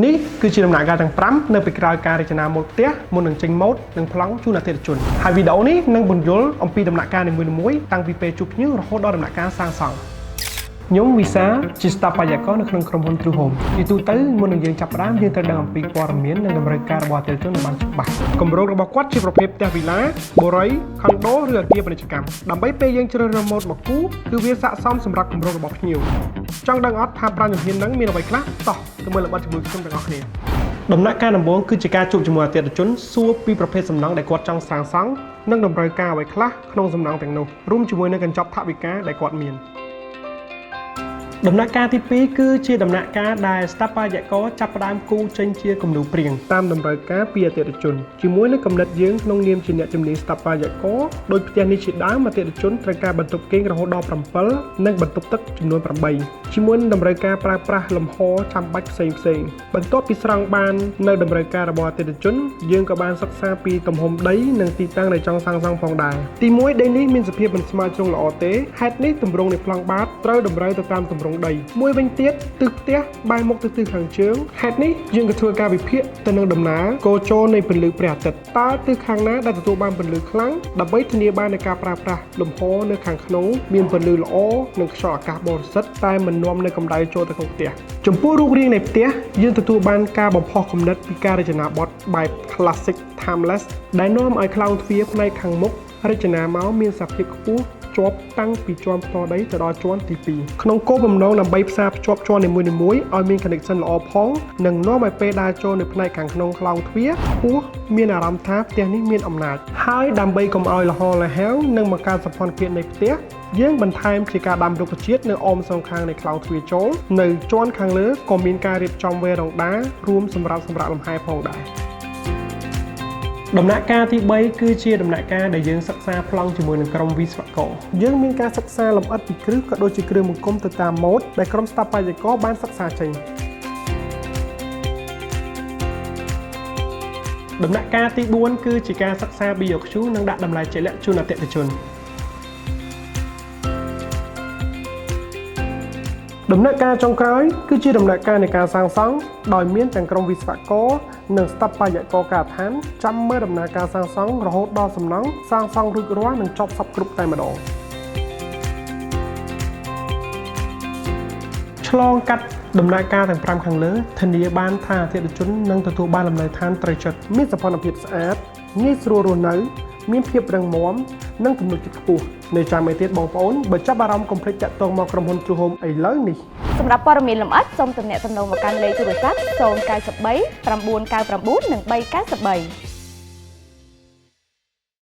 នេះគឺជាដំណាក់កាលទាំង5នៅពីក្រោយការរចនាម៉ូដផ្ទះមុននឹងចេញម៉ូដនិងប្លង់ជូនអតិថិជនហើយវីដេអូនេះនឹងបញ្យល់អំពីដំណាក់កាលនីមួយៗតាំងពីពេលជួបភ្ញៀវរហូតដល់ដំណាក់កាលសាងសង់ខ្ញុំវិសាជាស្ថាបត្យករនៅក្នុងក្រុមហ៊ុន True Home ជាទូទៅមុននឹងយើងចាប់ផ្ដើមយើងត្រូវដឹងអំពីព័ត៌មាននិងតម្រូវការរបស់អតិថិជនឲ្យបានច្បាស់គម្រោងរបស់គាត់ជាប្រភេទផ្ទះវីឡាបូរីខុនដូឬអគារពាណិជ្ជកម្មដើម្បីពេលយើងជ្រើសរើសម៉ូដមកគូគឺវាស័ក្តិសមសម្រាប់គម្រោងរបស់ភ្ញៀវចង់ដឹងអត់ថាប្រាំជំហានហ្នឹងមានអ្វីខ្លះតោះទៅមើលល្បិចជាមួយខ្ញុំទាំងអស់គ្នាដំណាក់កាលដំបូងគឺជាការជួបជាមួយអតិថិជនសួរពីប្រភេទសំណង់ដែលគាត់ចង់សាងសង់និងតម្រូវការអ្វីខ្លះក្នុងសំណង់ទាំងនោះរួមជាមួយនឹងកញ្ចប់ថវិកាដែលគាត់មានដំណាក់កាលទី2គឺជាដំណាក់កាលដែលស្ថាបត្យករចាប់ផ្ដើមគូរចេញជាគំនូរព្រាងតាមតម្រូវការពីអតិថិជនជាមួយនឹងកំណត់យើងក្នុងនាមជាអ្នកជំនាញស្ថាបត្យករដោយផ្ទះនេះជាដើមអតិថិជនត្រូវការបន្ទប់គេងរហូតដល់7និងបន្ទប់ទឹកចំនួន8ជាមួយនឹងតម្រូវការប្រើប្រាស់លំហចាំបាច់ផ្សេងបន្ទាប់ពីស្រង់បាននៅតម្រូវការរបស់អតិថិជនយើងក៏បានសិក្សាពីទំហំដីនិងទីតាំងដែលចង់សាងសង់ផងដែរទី1ដីនេះមានសភាពមិនស្មើជ្រុងល្អទេហេតុនេះទម្រង់នៃប្លង់បាតត្រូវតម្រូវទៅតាមទម្រង់ដីមួយវិញទៀតទិសផ្ទះបែរមុខទៅទិសខាងជើងហេតុនេះយើងក៏ធ្វើការវិភាគទៅនឹងដំណើរកោជរនៃពន្លឺព្រះអាទិត្យតើទិសខាងណាដែលទទួលបានពន្លឺខ្លាំងដើម្បីធានាបាននូវការប្រើប្រាស់លំហនៅខាងក្នុងមានពន្លឺល្អនិងខ្យល់អាកាសបរិសុទ្ធតែមិននាំនៅកម្ដៅចូលទៅក្នុងផ្ទះចំពោះរូបរាងនៃផ្ទះយើងទទួលបានការបំផុសគំនិតពីការរចនាបថបែប Classic Timeless ដែលនាំឲ្យខ្លោងទ្វារផ្នែកខាងមុខរចនាមកមានសភាពខ្ពស់ជាប់តាំងពីជាន់ផ្ទាល់ដីទៅដល់ជាន់ទី2ក្នុងគោលបំណងដើម្បីផ្សារភ្ជាប់ជាន់នីមួយៗឲ្យមាន connection ល្អផងនិងនាំឲ្យពេលដើរចូលនៅផ្នែកខាងក្នុងខ្លោងទ្វារខ្ពស់មានអារម្មណ៍ថាផ្ទះនេះមានអំណាចហើយដើម្បីកុំឲ្យលហលហែវនិងបង្កើនសម្ព័ន្ធភាពនៃផ្ទះយើងបន្ថែមជាការដាំរុក្ខជាតិនៅអមសងខាងនៃខ្លោងទ្វារចូលនៅជាន់ខាងលើក៏មានការរៀបចំវេរ៉ង់ដារួមសម្រាប់លំហែផងដែរដំណាក់កាលទី3គឺជាដំណាក់កាលដែលយើងសិក្សាប្លង់ជាមួយនឹងក្រុមវិស្វករយើងមានការសិក្សាលម្អិតពីគ្រឹះក៏ដូចជាគ្រឿងបង្គុំទៅតាមម៉ូដដែលក្រុមស្ថាបត្យករបានសិក្សាចេញដំណាក់កាលទី4គឺជាការសិក្សា BOQ និងដាក់តម្លៃជាក់លាក់ជូនអតិថិជនដំណាក់កាលចុងក្រោយគឺជាដំណាក់កាលនៃការសាងសង់ដោយមានទាំងក្រុមវិស្វករនិងស្ថាបត្យករការដ្ឋានចាំមើលដំណើរការសាងសង់រហូតដល់សំណង់សាងសង់រួចរាល់និងចប់សពគ្រប់តែម្ដងឆ្លងកាត់ដំណាក់កាលទាំង5ខាងលើធានាបានថាអតិថិជននឹងទទួលបានលំនៅឋានត្រូវចិត្តមានសោភ័ណភាពស្អាតងាយស្រួលរស់នៅមានភាពរឹងមាំនិងទំនុកចិត្តខ្ពស់នៅចាំឯទៀតបងប្អូនបើចាប់អារម្មណ៍កុំភ្លេចតាក់ទងមកក្រុមហ៊ុន True Home ឥឡូវនេះសម្រាប់ព័ត៌មានលម្អិតសូមទំនាក់ទំនងមកកាន់លេខទូរស័ព្ទ093 999 និង393